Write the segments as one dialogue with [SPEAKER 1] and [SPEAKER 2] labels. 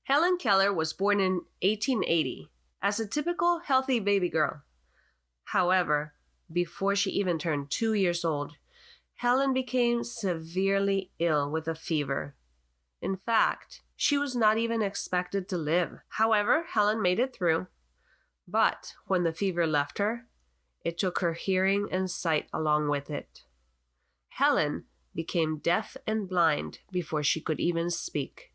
[SPEAKER 1] Helen Keller was born in 1880 as a typical healthy baby girl. However, before she even turned 2 years old, Helen became severely ill with a fever. In fact, she was not even expected to live. However, Helen made it through. But when the fever left her, it took her hearing and sight along with it. Helen became deaf and blind before she could even speak.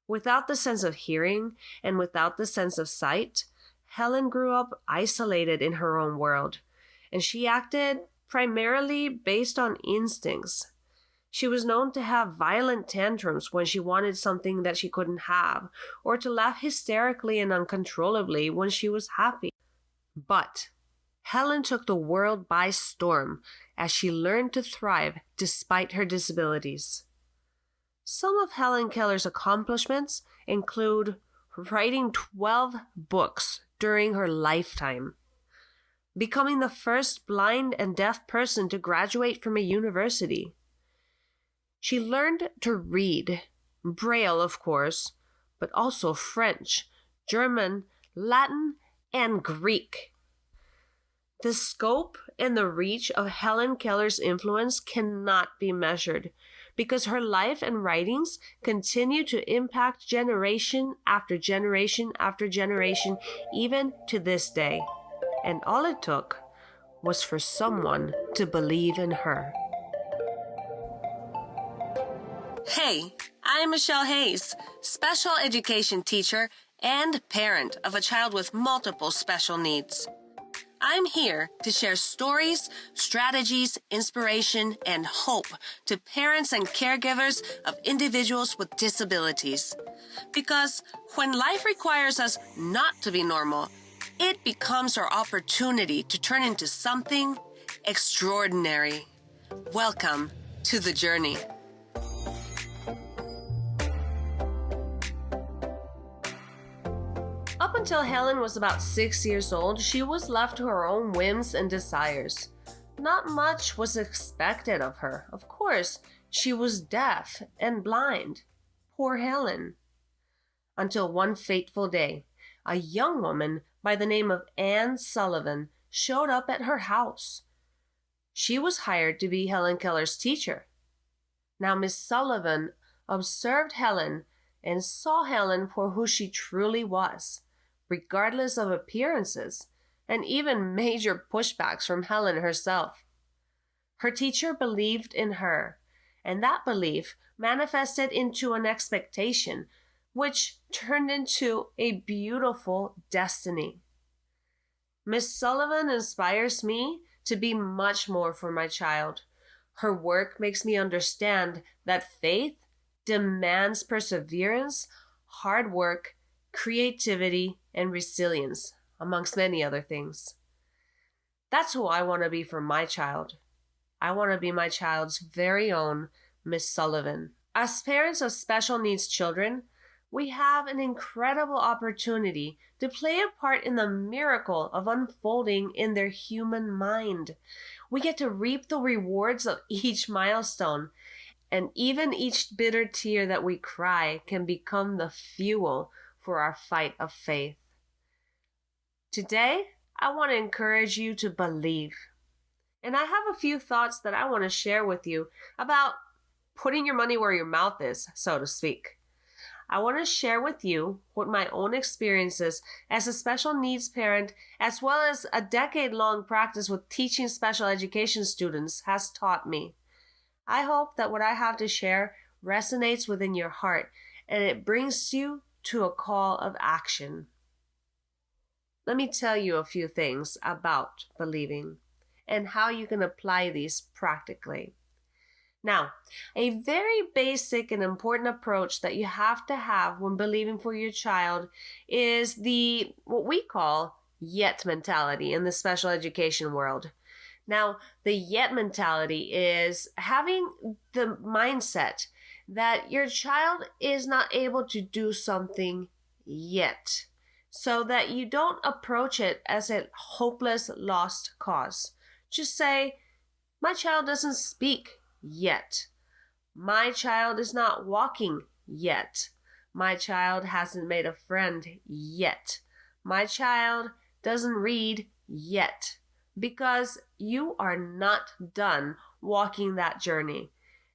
[SPEAKER 1] Without the sense of hearing and without the sense of sight, Helen grew up isolated in her own world, and she acted primarily based on instincts. She was known to have violent tantrums when she wanted something that she couldn't have, or to laugh hysterically and uncontrollably when she was happy. But Helen took the world by storm as she learned to thrive despite her disabilities. Some of Helen Keller's accomplishments include writing 12 books during her lifetime, becoming the first blind and deaf person to graduate from a university. She learned to read, Braille of course, but also French, German, Latin, and Greek. The scope and the reach of Helen Keller's influence cannot be measured because her life and writings continue to impact generation after generation after generation, even to this day. And all it took was for someone to believe in her. Hey, I'm Michelle Hayes, special education teacher and parent of a child with multiple special needs. I'm here to share stories, strategies, inspiration, and hope to parents and caregivers of individuals with disabilities. Because when life requires us not to be normal, it becomes our opportunity to turn into something extraordinary. Welcome to the journey. Up until Helen was about 6 years old, she was left to her own whims and desires. Not much was expected of her. Of course, she was deaf and blind. Poor Helen. Until one fateful day, a young woman by the name of Anne Sullivan showed up at her house. She was hired to be Helen Keller's teacher. Now, Miss Sullivan observed Helen and saw Helen for who she truly was, regardless of appearances, and even major pushbacks from Helen herself. Her teacher believed in her, and that belief manifested into an expectation, which turned into a beautiful destiny. Miss Sullivan inspires me to be much more for my child. Her work makes me understand that faith demands perseverance, hard work, creativity, and resilience, amongst many other things. That's who I want to be for my child. I want to be my child's very own Miss Sullivan. As parents of special needs children, we have an incredible opportunity to play a part in the miracle of unfolding in their human mind. We get to reap the rewards of each milestone, and even each bitter tear that we cry can become the fuel for our fight of faith. Today, I want to encourage you to believe. And I have a few thoughts that I want to share with you about putting your money where your mouth is, so to speak. I want to share with you what my own experiences as a special needs parent, as well as a decade-long practice with teaching special education students, has taught me. I hope that what I have to share resonates within your heart and it brings you to a call of action. Let me tell you a few things about believing and how you can apply these practically. Now, a very basic and important approach that you have to have when believing for your child is what we call yet mentality in the special education world. Now, the yet mentality is having the mindset that your child is not able to do something yet, so that you don't approach it as a hopeless, lost cause. Just say, my child doesn't speak yet. My child is not walking yet. My child hasn't made a friend yet. My child doesn't read yet. Because you are not done walking that journey.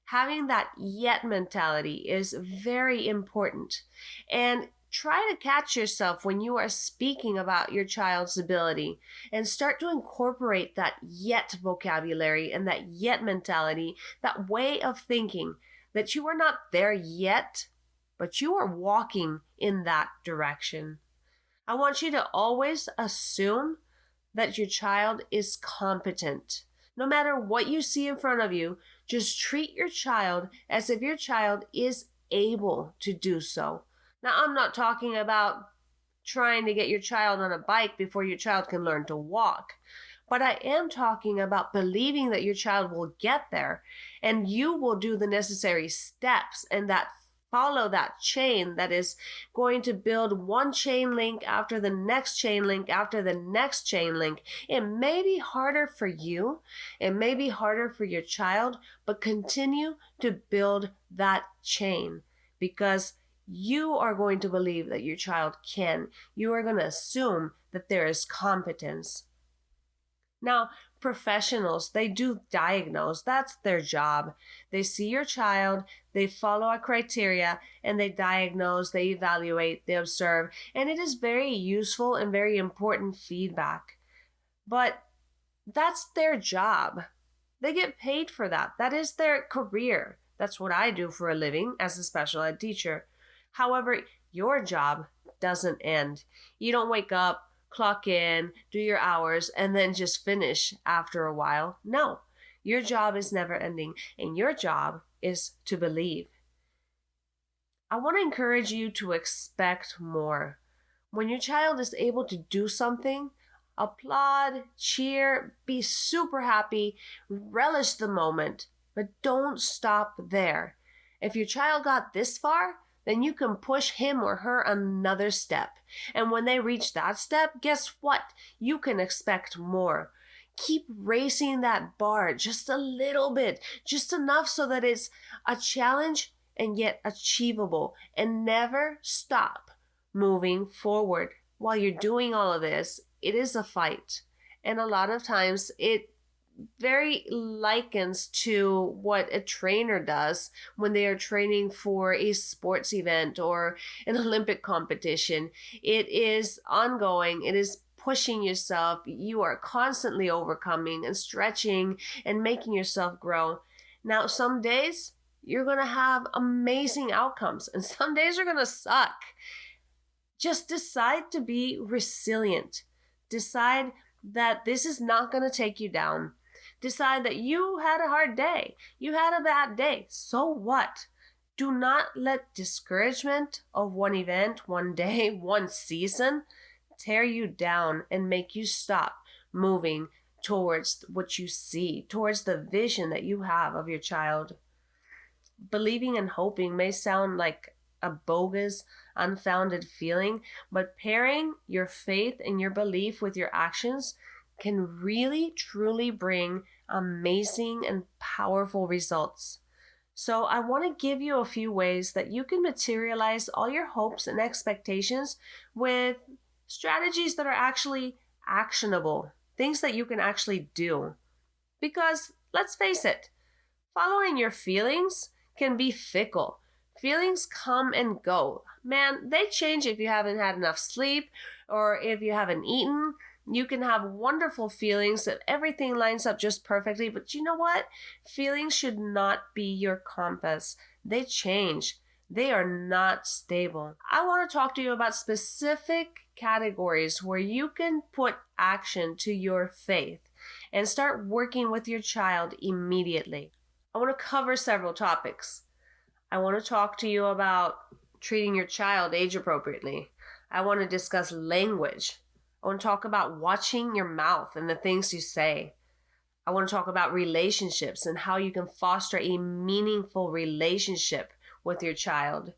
[SPEAKER 1] Having that yet mentality is very important. And try to catch yourself when you are speaking about your child's ability and start to incorporate that yet vocabulary and that yet mentality, that way of thinking that you are not there yet, but you are walking in that direction. I want you to always assume that your child is competent. No matter what you see in front of you, just treat your child as if your child is able to do so. Now, I'm not talking about trying to get your child on a bike before your child can learn to walk, but I am talking about believing that your child will get there and you will do the necessary steps and that follow that chain that is going to build one chain link after the next chain link after the next chain link. It may be harder for you, it may be harder for your child, but continue to build that chain because you are going to believe that your child can. You are going to assume that there is competence. Now, professionals, they do diagnose. That's their job. They see your child, they follow a criteria, and they diagnose, they evaluate, they observe. And it is very useful and very important feedback. But that's their job. They get paid for that. That is their career. That's what I do for a living as a special ed teacher. However, your job doesn't end. You don't wake up, clock in, do your hours, and then just finish after a while. No, your job is never ending, and your job is to believe. I want to encourage you to expect more. When your child is able to do something, applaud, cheer, be super happy, relish the moment, but don't stop there. If your child got this far, then you can push him or her another step. And when they reach that step, guess what? You can expect more. Keep raising that bar just a little bit, just enough so that it's a challenge and yet achievable, and never stop moving forward. While you're doing all of this, it is a fight. And a lot of times it very likens to what a trainer does when they are training for a sports event or an Olympic competition. It is ongoing. It is pushing yourself. You are constantly overcoming and stretching and making yourself grow. Now, some days you're going to have amazing outcomes and some days are going to suck. Just decide to be resilient. Decide that this is not going to take you down. Decide that you had a hard day. You had a bad day. So what? Do not let discouragement of one event, one day, one season tear you down and make you stop moving towards what you see, towards the vision that you have of your child. Believing and hoping may sound like a bogus, unfounded feeling, but pairing your faith and your belief with your actions can really, truly bring amazing and powerful results. So I want to give you a few ways that you can materialize all your hopes and expectations with strategies that are actually actionable, things that you can actually do. Because let's face it, following your feelings can be fickle. Feelings come and go. Man, they change if you haven't had enough sleep or if you haven't eaten. You can have wonderful feelings that everything lines up just perfectly, but you know what? Feelings should not be your compass. They change. They are not stable. I want to talk to you about specific categories where you can put action to your faith and start working with your child immediately. I want to cover several topics. I want to talk to you about treating your child age appropriately. I want to discuss language. I want to talk about watching your mouth and the things you say. I want to talk about relationships and how you can foster a meaningful relationship with your child.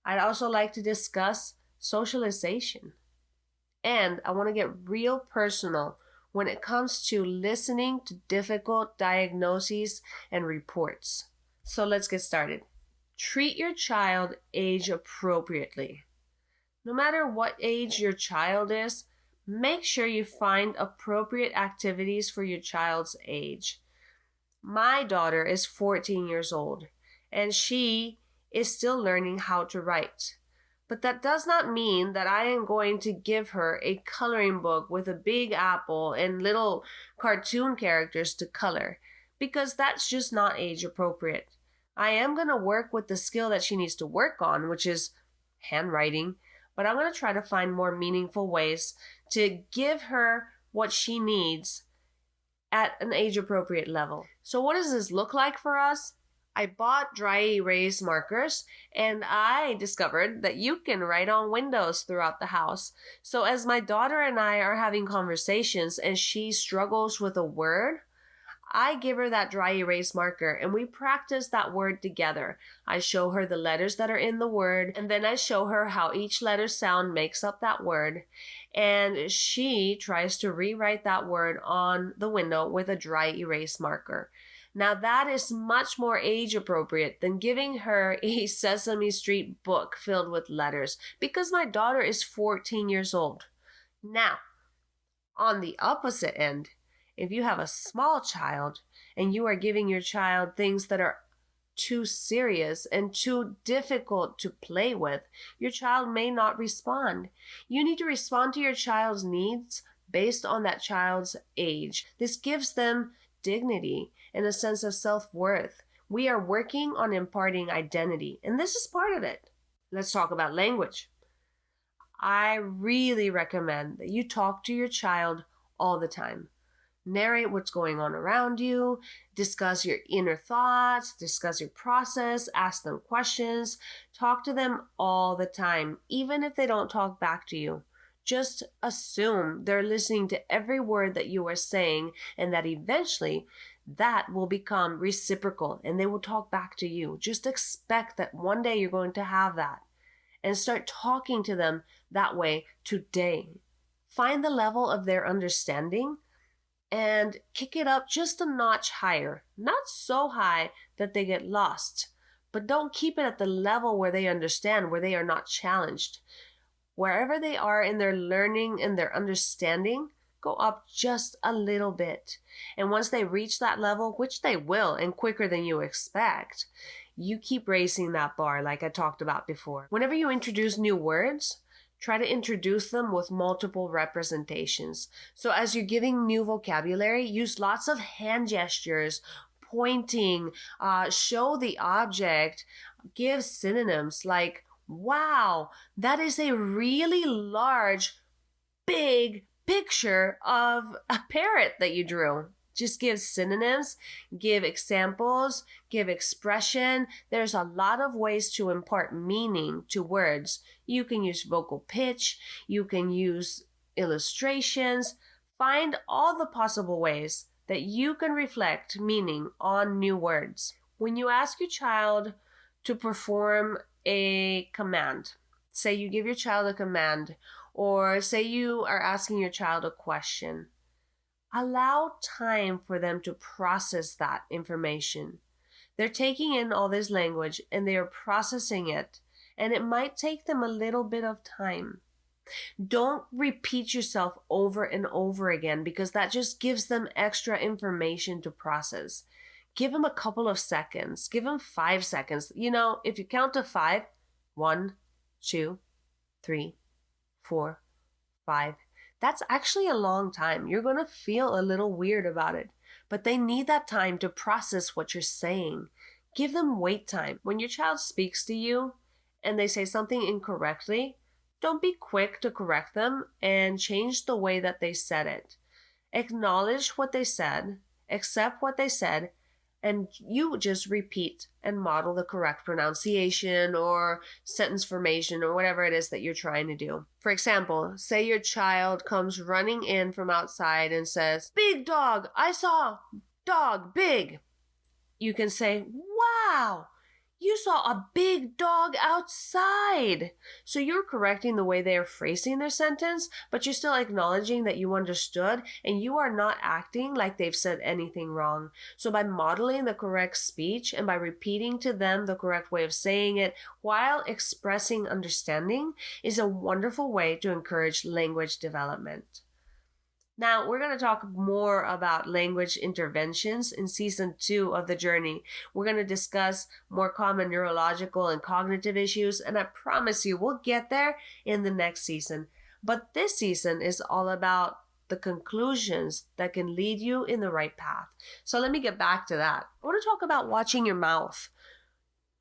[SPEAKER 1] I'd also like to discuss socialization. And I want to get real personal when it comes to listening to difficult diagnoses and reports. So let's get started. Treat your child age appropriately. No matter what age your child is, make sure you find appropriate activities for your child's age. My daughter is 14 years old, and she is still learning how to write. But that does not mean that I am going to give her a coloring book with a big apple and little cartoon characters to color, because that's just not age appropriate. I am going to work with the skill that she needs to work on, which is handwriting, but I'm going to try to find more meaningful ways to give her what she needs at an age appropriate level. So what does this look like for us? I bought dry erase markers, and I discovered that you can write on windows throughout the house. So as my daughter and I are having conversations and she struggles with a word, I give her that dry erase marker and we practice that word together. I show her the letters that are in the word, and then I show her how each letter sound makes up that word. And she tries to rewrite that word on the window with a dry erase marker. Now that is much more age appropriate than giving her a Sesame Street book filled with letters, because my daughter is 14 years old. Now, on the opposite end, if you have a small child and you are giving your child things that are too serious and too difficult to play with, your child may not respond. You need to respond to your child's needs based on that child's age. This gives them dignity and a sense of self-worth. We are working on imparting identity, and this is part of it. Let's talk about language. I really recommend that you talk to your child all the time. Narrate what's going on around you, discuss your inner thoughts, discuss your process, ask them questions, talk to them all the time, even if they don't talk back to you. Just assume they're listening to every word that you are saying, and that eventually that will become reciprocal and they will talk back to you. Just expect that one day you're going to have that, and start talking to them that way today. Find the level of their understanding and kick it up just a notch higher. Not so high that they get lost, but don't keep it at the level where they understand, where they are not challenged. Wherever they are in their learning and their understanding, go up just a little bit. And once they reach that level, which they will, and quicker than you expect, you keep raising that bar like I talked about before. Whenever you introduce new words, try to introduce them with multiple representations. So as you're giving new vocabulary, use lots of hand gestures, pointing, show the object, give synonyms like, wow, that is a really large, big picture of a parrot that you drew. Just give synonyms, give examples, give expression. There's a lot of ways to impart meaning to words. You can use vocal pitch, you can use illustrations. Find all the possible ways that you can reflect meaning on new words. When you ask your child to perform a command, say you give your child a command, or say you are asking your child a question, allow time for them to process that information. They're taking in all this language and they are processing it, and it might take them a little bit of time. Don't repeat yourself over and over again, because that just gives them extra information to process. Give them a couple of seconds. Give them 5 seconds. If you count to 5, 1, 2, 3, 4, 5. That's actually a long time. You're going to feel a little weird about it, but they need that time to process what you're saying. Give them wait time. When your child speaks to you and they say something incorrectly, don't be quick to correct them and change the way that they said it. Acknowledge what they said, accept what they said, and you just repeat and model the correct pronunciation or sentence formation or whatever it is that you're trying to do. For example, say your child comes running in from outside and says, "Big dog, I saw dog, big." You can say, "Wow, You saw a big dog outside. So you're correcting the way they are phrasing their sentence, but you're still acknowledging that you understood and you are not acting like they've said anything wrong. So by modeling the correct speech and by repeating to them the correct way of saying it while expressing understanding is a wonderful way to encourage language development. Now, we're going to talk more about language interventions in season 2 of the journey. We're going to discuss more common neurological and cognitive issues, and I promise you we'll get there in the next season. But this season is all about the conclusions that can lead you in the right path. So let me get back to that. I want to talk about watching your mouth.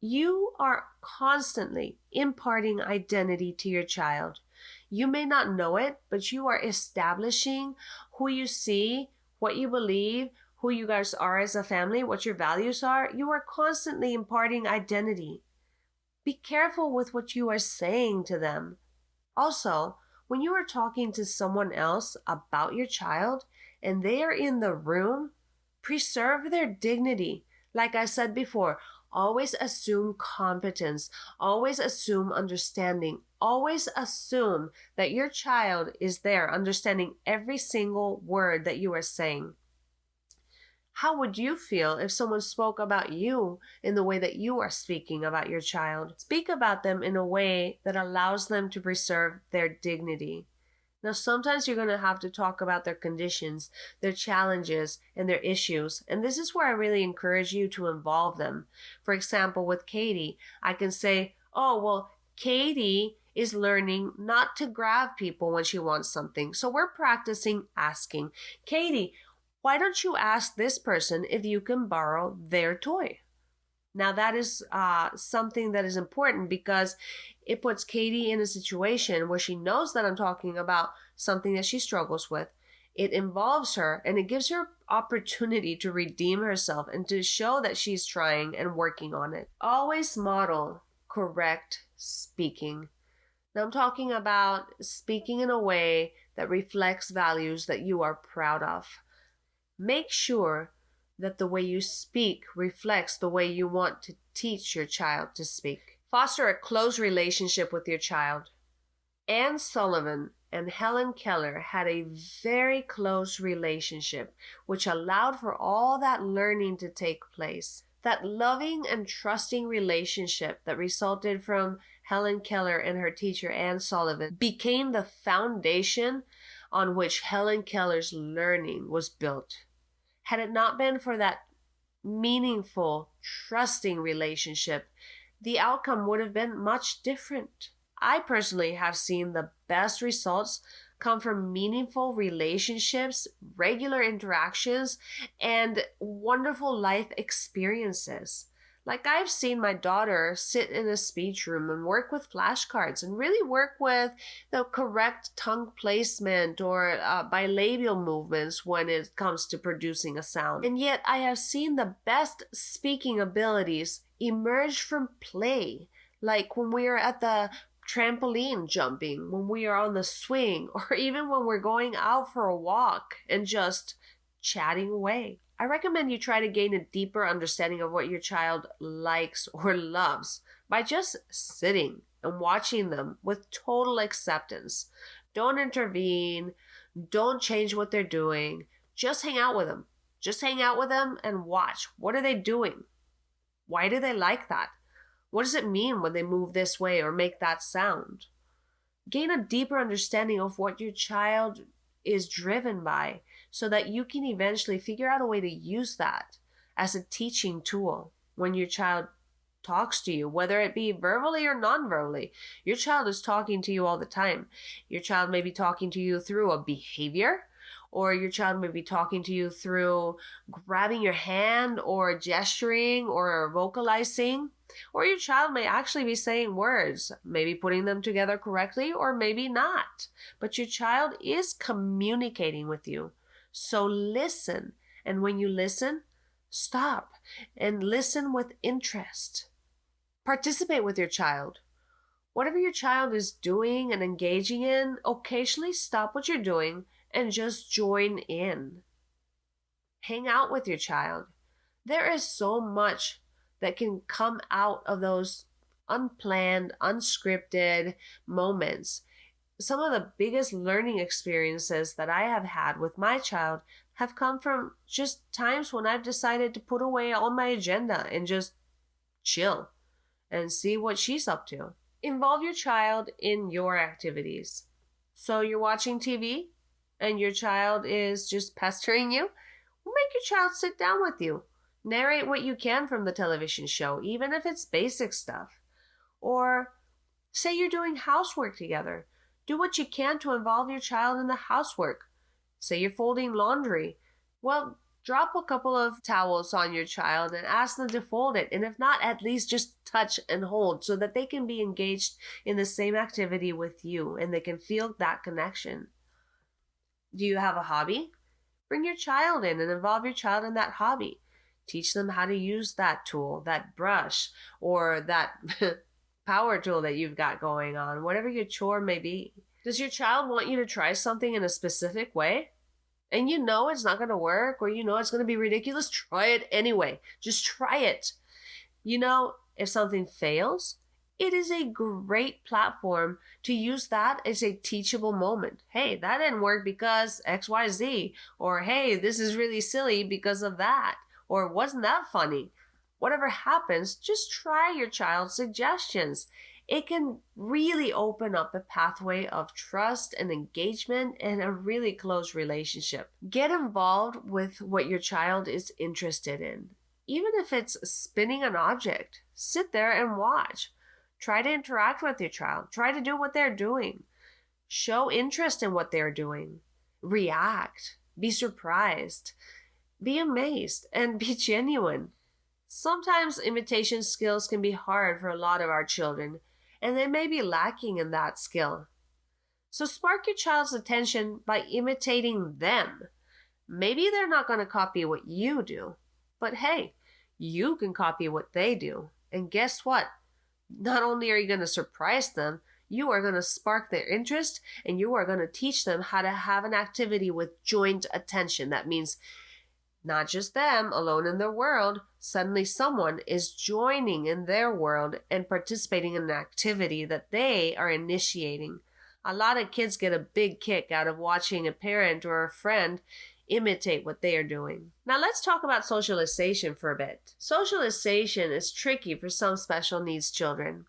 [SPEAKER 1] You are constantly imparting identity to your child. You may not know it, but you are establishing who you see, what you believe, who you guys are as a family, what your values are. You are constantly imparting identity. Be careful with what you are saying to them. Also, when you are talking to someone else about your child and they are in the room, preserve their dignity. Like I said before, always assume competence, always assume understanding, always assume that your child is there understanding every single word that you are saying. How would you feel if someone spoke about you in the way that you are speaking about your child? Speak about them in a way that allows them to preserve their dignity. Now, sometimes you're going to have to talk about their conditions, their challenges, and their issues. And this is where I really encourage you to involve them. For example, with Katie, I can say, oh, well, Katie is learning not to grab people when she wants something. So we're practicing asking, Katie, why don't you ask this person if you can borrow their toy? Now that is something that is important because it puts Katie in a situation where she knows that I'm talking about something that she struggles with. It involves her and it gives her opportunity to redeem herself and to show that she's trying and working on it. Always model correct speaking. Now I'm talking about speaking in a way that reflects values that you are proud of. Make sure that the way you speak reflects the way you want to teach your child to speak. Foster a close relationship with your child. Anne Sullivan and Helen Keller had a very close relationship, which allowed for all that learning to take place. That loving and trusting relationship that resulted from Helen Keller and her teacher Anne Sullivan became the foundation on which Helen Keller's learning was built. Had it not been for that meaningful, trusting relationship, the outcome would have been much different. I personally have seen the best results come from meaningful relationships, regular interactions, and wonderful life experiences. Like I've seen my daughter sit in a speech room and work with flashcards and really work with the correct tongue placement or bilabial movements when it comes to producing a sound. And yet I have seen the best speaking abilities emerge from play, like when we are at the trampoline jumping, when we are on the swing, or even when we're going out for a walk and just chatting away. I recommend you try to gain a deeper understanding of what your child likes or loves by just sitting and watching them with total acceptance. Don't intervene. Don't change what they're doing. Just hang out with them. Just hang out with them and watch. What are they doing? Why do they like that? What does it mean when they move this way or make that sound? Gain a deeper understanding of what your child is driven by so that you can eventually figure out a way to use that as a teaching tool when your child talks to you, whether it be verbally or non-verbally. Your child is talking to you all the time. Your child may be talking to you through a behavior, or your child may be talking to you through grabbing your hand or gesturing or vocalizing. Or your child may actually be saying words, maybe putting them together correctly or maybe not. But your child is communicating with you. So listen. And when you listen, stop and listen with interest. Participate with your child. Whatever your child is doing and engaging in, occasionally stop what you're doing and just join in. Hang out with your child. There is so much that can come out of those unplanned, unscripted moments. Some of the biggest learning experiences that I have had with my child have come from just times when I've decided to put away all my agenda and just chill and see what she's up to. Involve your child in your activities. So you're watching TV and your child is just pestering you? Make your child sit down with you. Narrate what you can from the television show, even if it's basic stuff. Or say you're doing housework together. Do what you can to involve your child in the housework. Say you're folding laundry. Well, drop a couple of towels on your child and ask them to fold it. And if not, at least just touch and hold so that they can be engaged in the same activity with you and they can feel that connection. Do you have a hobby? Bring your child in and involve your child in that hobby. Teach them how to use that tool, that brush, or that power tool that you've got going on, whatever your chore may be. Does your child want you to try something in a specific way? And you know it's not going to work, or you know it's going to be ridiculous? Try it anyway. Just try it. You know, if something fails, it is a great platform to use that as a teachable moment. Hey, that didn't work because XYZ. Or hey, this is really silly because of that. Or wasn't that funny? Whatever happens, just try your child's suggestions. It can really open up a pathway of trust and engagement and a really close relationship. Get involved with what your child is interested in. Even if it's spinning an object, sit there and watch. Try to interact with your child. Try to do what they're doing. Show interest in what they're doing. React. Be surprised. Be amazed and be genuine. Sometimes imitation skills can be hard for a lot of our children, and they may be lacking in that skill. So spark your child's attention by imitating them. Maybe they're not going to copy what you do, but hey, you can copy what they do. And guess what? Not only are you going to surprise them, you are going to spark their interest and you are going to teach them how to have an activity with joint attention. That means not just them alone in their world. Suddenly someone is joining in their world and participating in an activity that they are initiating. A lot of kids get a big kick out of watching a parent or a friend imitate what they are doing. Now let's talk about socialization for a bit. Socialization is tricky for some special needs children.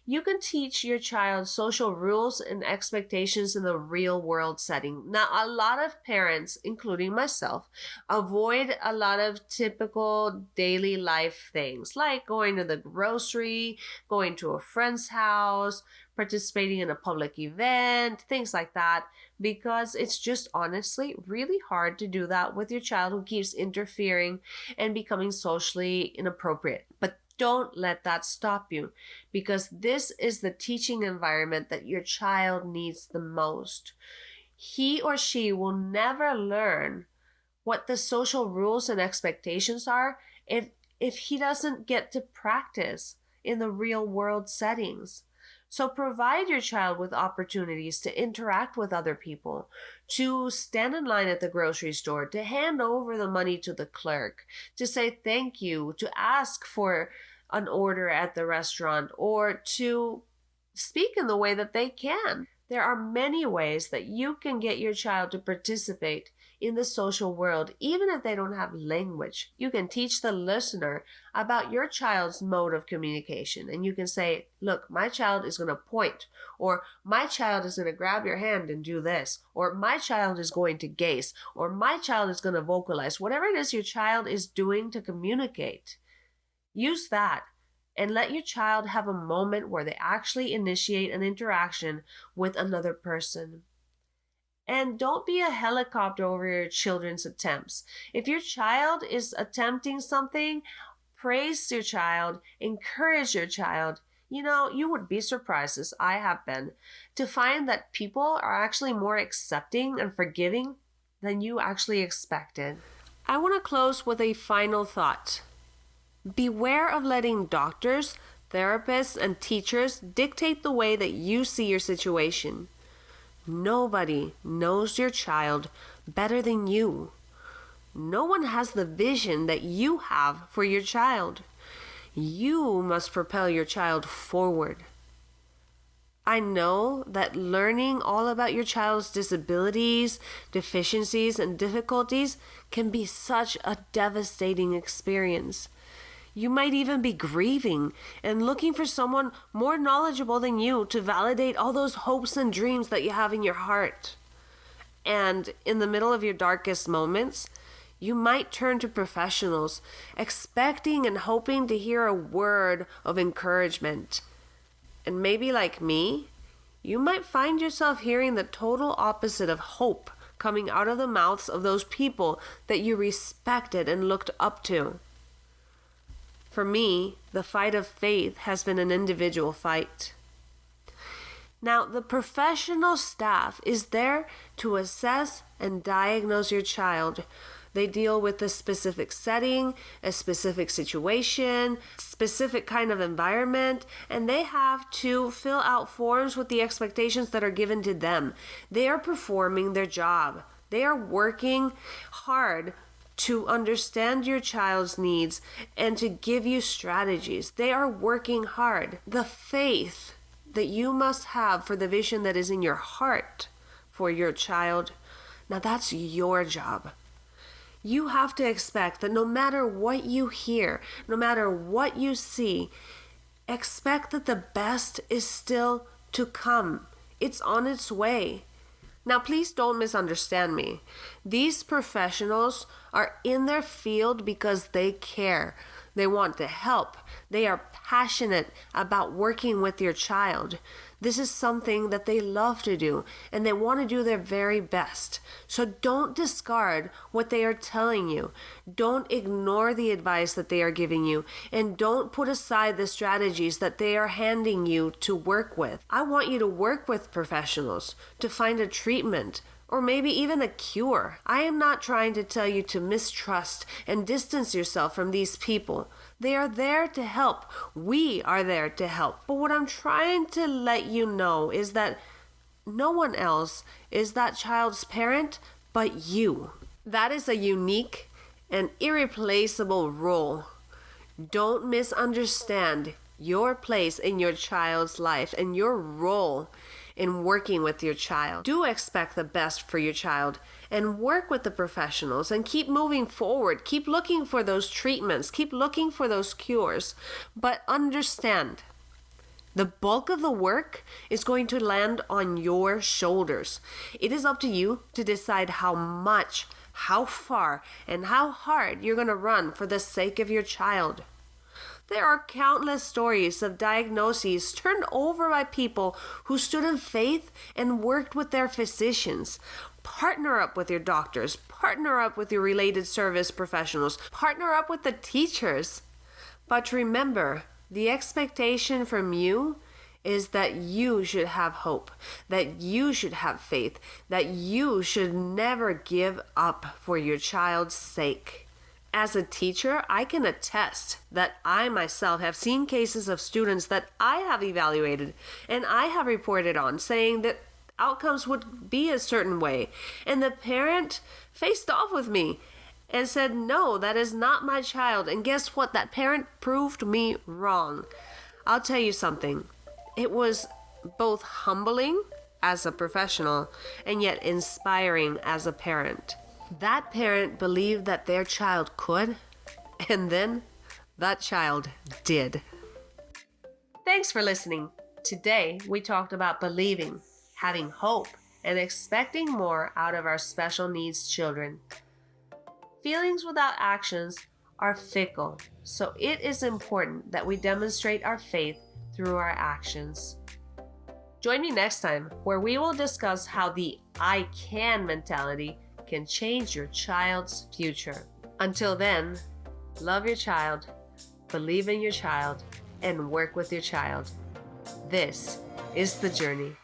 [SPEAKER 1] You can teach your child social rules and expectations in the real world setting. Now, a lot of parents, including myself, avoid a lot of typical daily life things like going to the grocery, going to a friend's house, participating in a public event, things like that, because it's just honestly really hard to do that with your child who keeps interfering and becoming socially inappropriate. But don't let that stop you, because this is the teaching environment that your child needs the most. He or she will never learn what the social rules and expectations are if he doesn't get to practice in the real world settings. So provide your child with opportunities to interact with other people, to stand in line at the grocery store, to hand over the money to the clerk, to say thank you, to ask for an order at the restaurant, or to speak in the way that they can. There are many ways that you can get your child to participate in the social world, even if they don't have language. You can teach the listener about your child's mode of communication. And you can say, look, my child is going to point, or my child is going to grab your hand and do this, or my child is going to gaze, or my child is going to vocalize. Whatever it is your child is doing to communicate, use that. And let your child have a moment where they actually initiate an interaction with another person. And don't be a helicopter over your children's attempts. If your child is attempting something, praise your child, encourage your child. You know, you would be surprised, as I have been, to find that people are actually more accepting and forgiving than you actually expected. I want to close with a final thought. Beware of letting doctors, therapists, and teachers dictate the way that you see your situation. Nobody knows your child better than you. No one has the vision that you have for your child. You must propel your child forward. I know that learning all about your child's disabilities, deficiencies, and difficulties can be such a devastating experience. You might even be grieving and looking for someone more knowledgeable than you to validate all those hopes and dreams that you have in your heart. And in the middle of your darkest moments, you might turn to professionals, expecting and hoping to hear a word of encouragement. And maybe like me, you might find yourself hearing the total opposite of hope coming out of the mouths of those people that you respected and looked up to. For me, the fight of faith has been an individual fight. Now, the professional staff is there to assess and diagnose your child. They deal with a specific setting, a specific situation, specific kind of environment, and they have to fill out forms with the expectations that are given to them. They are performing their job. They are working hard to understand your child's needs and to give you strategies. They are working hard. The faith that you must have for the vision that is in your heart for your child, now that's your job. You have to expect that no matter what you hear, no matter what you see, expect that the best is still to come. It's on its way. Now, please don't misunderstand me. These professionals are in their field because they care. They want to help. They are passionate about working with your child. This is something that they love to do, and they want to do their very best. So don't discard what they are telling you. Don't ignore the advice that they are giving you, and don't put aside the strategies that they are handing you to work with. I want you to work with professionals to find a treatment, or maybe even a cure. I am not trying to tell you to mistrust and distance yourself from these people. They are there to help. We are there to help. But what I'm trying to let you know is that no one else is that child's parent but you. That is a unique and irreplaceable role. Don't misunderstand your place in your child's life and your role in working with your child. Do expect the best for your child and work with the professionals and keep moving forward. Keep looking for those treatments. Keep looking for those cures. But understand, the bulk of the work is going to land on your shoulders. It is up to you to decide how much, how far, and how hard you're going to run for the sake of your child. There are countless stories of diagnoses turned over by people who stood in faith and worked with their physicians. Partner up with your doctors. Partner up with your related service professionals. Partner up with the teachers. But remember, the expectation from you is that you should have hope, that you should have faith, that you should never give up for your child's sake. As a teacher, I can attest that I myself have seen cases of students that I have evaluated and I have reported on, saying that outcomes would be a certain way. And the parent faced off with me and said, no, that is not my child. And guess what? That parent proved me wrong. I'll tell you something. It was both humbling as a professional and yet inspiring as a parent. That parent believed that their child could, and then that child did. Thanks for listening. Today, we talked about believing, having hope, and expecting more out of our special needs children. Feelings without actions are fickle, so it is important that we demonstrate our faith through our actions. Join me next time, where we will discuss how the I can mentality can change your child's future. Until then, love your child, believe in your child, and work with your child. This is The Journey.